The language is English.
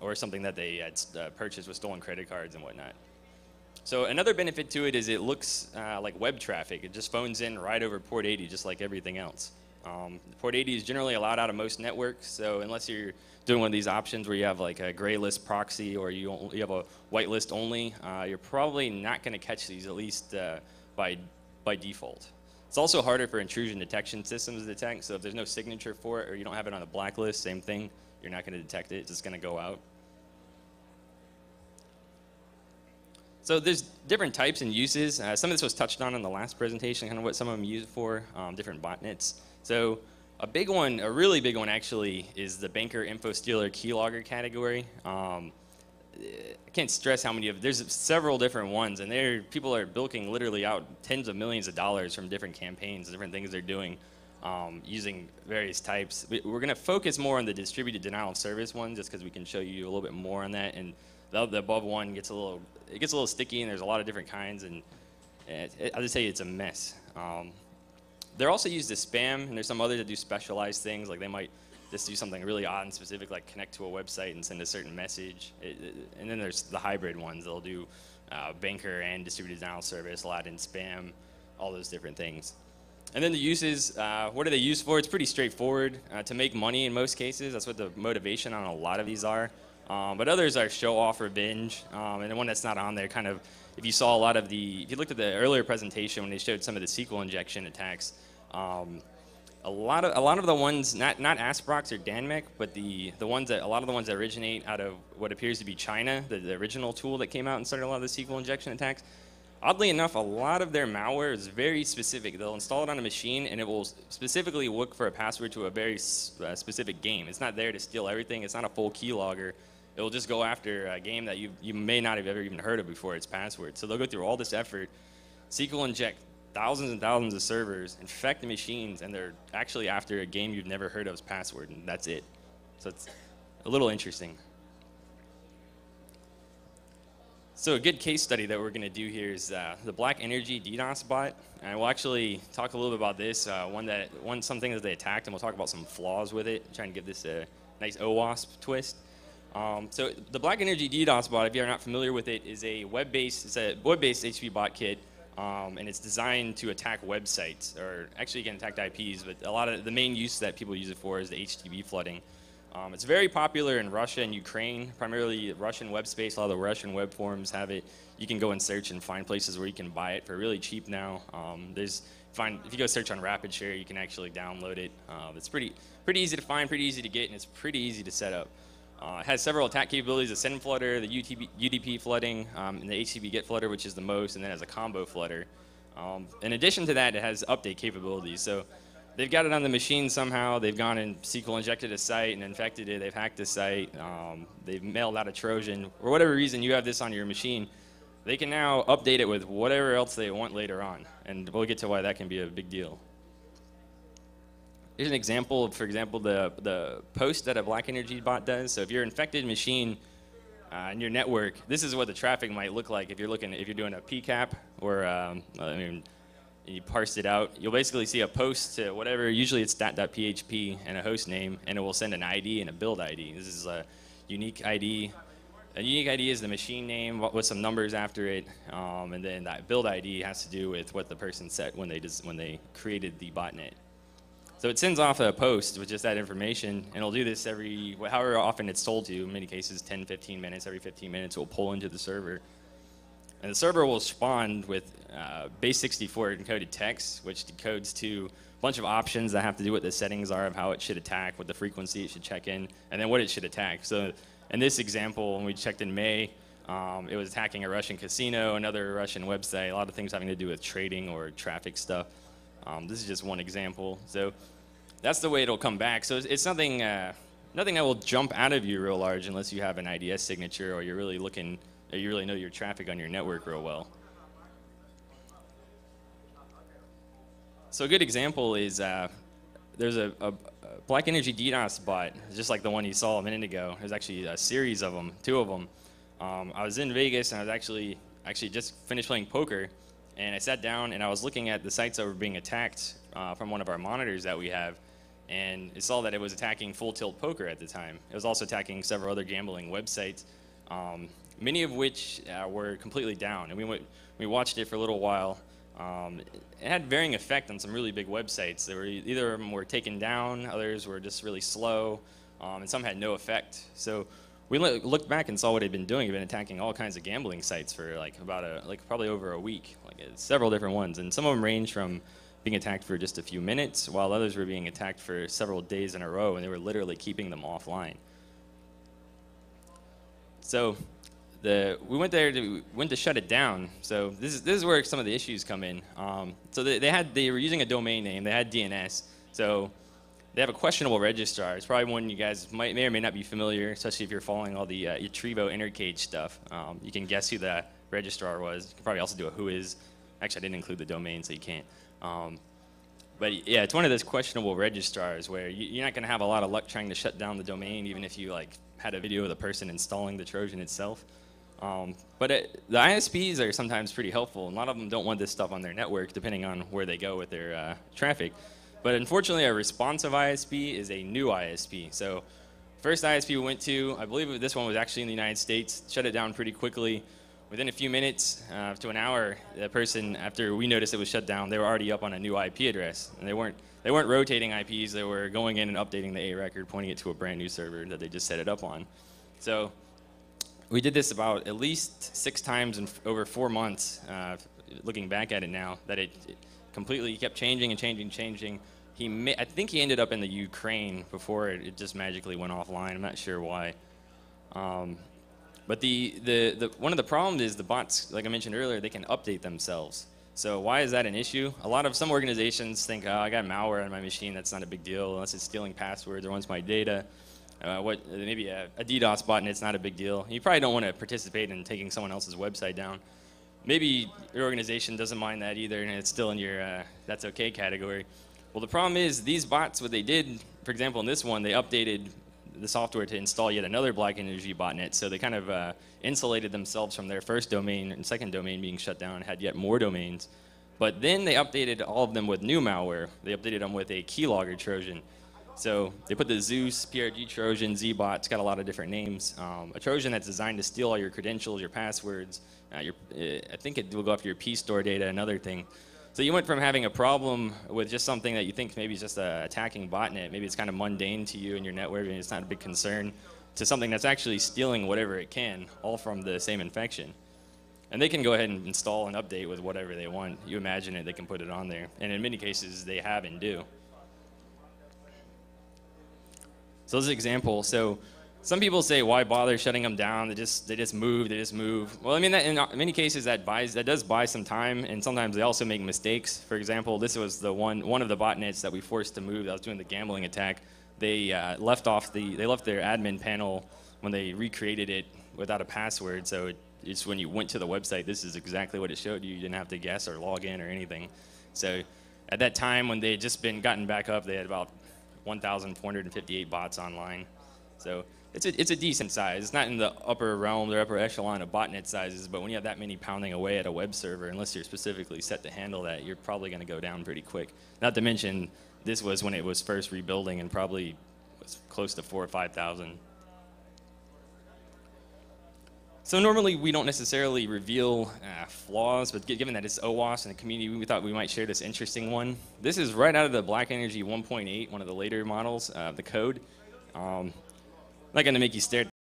or something that they had purchased with stolen credit cards and whatnot. So another benefit to it is it looks like web traffic. It just phones in right over port 80, just like everything else. Port 80 is generally allowed out of most networks, so unless you're doing one of these options where you have like a gray list proxy or you have a white list only, you're probably not going to catch these, at least by default. It's also harder for intrusion detection systems to detect, so if there's no signature for it or you don't have it on the blacklist, same thing, you're not going to detect it, it's just going to go out. So there's different types and uses. Some of this was touched on in the last presentation, kind of what some of them use for, different botnets. So a big one, a really big one actually, is the banker info stealer keylogger category. I can't stress how many there's several different ones, and people are bilking literally out tens of millions of dollars from different campaigns, different things they're doing, using various types. We're going to focus more on the distributed denial of service one, just because we can show you a little bit more on that. And the above one gets a little sticky, and there's a lot of different kinds, and I'll just say it's a mess. They're also used as spam, and there's some others that do specialized things, like they might just do something really odd and specific, like connect to a website and send a certain message. And then there's the hybrid ones. They'll do banker and distributed denial service, allowed in spam, all those different things. And then the uses, what are they used for? It's pretty straightforward. To make money in most cases. That's what the motivation on a lot of these are. But others are show off, revenge, and the one that's not on there kind of, if you saw a lot of if you looked at the earlier presentation when they showed some of the SQL injection attacks, a lot of the ones, not Asprox or Danmec, but a lot of the ones that originate out of what appears to be China, the original tool that came out and started a lot of the SQL injection attacks. Oddly enough, a lot of their malware is very specific. They'll install it on a machine, and it will specifically look for a password to a very specific game. It's not there to steal everything. It's not a full keylogger. It will just go after a game that you may not have ever even heard of before its password. So they'll go through all this effort, SQL inject thousands and thousands of servers, infect the machines, and they're actually after a game you've never heard of's password, and that's it. So it's a little interesting. So a good case study that we're going to do here is the BlackEnergy DDoS bot, and we'll actually talk a little bit about this. Something that they attacked, and we'll talk about some flaws with it, trying to give this a nice Owasp twist. So the BlackEnergy DDoS bot, if you're not familiar with it, is a web-based HTTP bot kit, and it's designed to attack websites, or actually you can attack IPs, but a lot of the main use that people use it for is the HTTP flooding. It's very popular in Russia and Ukraine, primarily Russian web space. A lot of the Russian web forums have it. You can go and search and find places where you can buy it for really cheap now. If you go search on RapidShare, you can actually download it. It's pretty easy to find, pretty easy to get, and it's pretty easy to set up. It has several attack capabilities: the send flutter, the UDP flooding, and the HTTP get flutter, which is the most, and then it has a combo flutter. In addition to that, it has update capabilities. So they've got it on the machine somehow. They've gone and SQL injected a site and infected it. They've hacked the site. They've mailed out a Trojan. For whatever reason, you have this on your machine. They can now update it with whatever else they want later on, and we'll get to why that can be a big deal. Here's an example, for example, the post that a BlackEnergy bot does. So if you're an infected machine in your network, this is what the traffic might look like if you're doing a PCAP or you parsed it out. You'll basically see a post to whatever, usually it's stat.php and a host name, and it will send an ID and a build ID. This is a unique ID. A unique ID is the machine name with some numbers after it, and then that build ID has to do with what the person set when they created the botnet. So it sends off a post with just that information, and it'll do this however often it's told to. In many cases, 10, 15 minutes. Every 15 minutes, it will pull into the server. And the server will respond with base64 encoded text, which decodes to a bunch of options that have to do with the settings are of how it should attack, what the frequency it should check in, and then what it should attack. So in this example, when we checked in May, it was attacking a Russian casino, another Russian website, a lot of things having to do with trading or traffic stuff. This is just one example. So that's the way it'll come back. So it's nothing that will jump out of you real large unless you have an IDS signature or you're really looking, or you really know your traffic on your network real well. So a good example is there's a BlackEnergy DDoS bot, just like the one you saw a minute ago. There's actually a series of them, 2 of them. I was in Vegas, and I was actually just finished playing poker. And I sat down and I was looking at the sites that were being attacked from one of our monitors that we have. and it saw that it was attacking Full Tilt Poker at the time. It was also attacking several other gambling websites, many of which were completely down. And we watched it for a little while. It had varying effect on some really big websites. They were either of them were taken down, others were just really slow, and some had no effect. So we looked back and saw what it had been doing. It had been attacking all kinds of gambling sites for like probably over a week, several different ones, and some of them range from being attacked for just a few minutes, while others were being attacked for several days in a row, and they were literally keeping them offline. So we went to shut it down. So this is where some of the issues come in. So they were using a domain name. They had DNS. So they have a questionable registrar. It's probably one you guys may or may not be familiar, especially if you're following all the Trevo Intercage stuff. You can guess who the registrar was. You can probably also do a who is. Actually, I didn't include the domain, so you can't. But yeah, it's one of those questionable registrars where you're not going to have a lot of luck trying to shut down the domain, even if you had a video of the person installing the Trojan itself. But the ISPs are sometimes pretty helpful, and a lot of them don't want this stuff on their network, depending on where they go with their traffic. But unfortunately, a responsive ISP is a new ISP. So first ISP we went to, I believe this one was actually in the United States, shut it down pretty quickly. Within a few minutes to an hour, the person, after we noticed it was shut down, they were already up on a new IP address. And they weren't rotating IPs, they were going in and updating the A record, pointing it to a brand new server that they just set it up on. So we did this about at least 6 times in over 4 months, looking back at it now, that it completely kept changing and changing. I think he ended up in the Ukraine before it just magically went offline. I'm not sure why. But one of the problems is the bots, like I mentioned earlier, they can update themselves. So why is that an issue? Some organizations think, oh, I got malware on my machine, that's not a big deal, unless it's stealing passwords or wants my data. Maybe a DDoS botnet, it's not a big deal. You probably don't want to participate in taking someone else's website down. Maybe your organization doesn't mind that either, and it's still in your that's okay category. Well, the problem is these bots, what they did, for example, in this one, they updated the software to install yet another BlackEnergy botnet, so they kind of insulated themselves from their first domain and second domain being shut down, had yet more domains. But then they updated all of them with new malware. They updated them with a keylogger Trojan. So they put the Zeus, PRG Trojan, ZBot, it's got a lot of different names. A Trojan that's designed to steal all your credentials, your passwords, I think it will go after your P-store data, another thing. So you went from having a problem with just something that you think maybe is just an attacking botnet, maybe it's kind of mundane to you and your network and it's not a big concern, to something that's actually stealing whatever it can, all from the same infection. And they can go ahead and install and update with whatever they want. You imagine it, they can put it on there. And in many cases, they have and do. So this is an example. So some people say, why bother shutting them down? They just move. Well, I mean, in many cases that does buy some time, and sometimes they also make mistakes. For example, this was the one of the botnets that we forced to move that was doing the gambling attack. They left their admin panel when they recreated it without a password. So it's when you went to the website, this is exactly what it showed you. You didn't have to guess or log in or anything. So at that time, when they had just been gotten back up, they had about 1,458 bots online. So it's a decent size. It's not in the upper realm or upper echelon of botnet sizes, but when you have that many pounding away at a web server, unless you're specifically set to handle that, you're probably going to go down pretty quick. Not to mention, this was when it was first rebuilding and probably was close to 4,000 or 5,000. So normally we don't necessarily reveal flaws, but given that it's Owasp and the community, we thought we might share this interesting one. This is right out of the BlackEnergy 1.8, one of the later models, the code. Not going to make you stare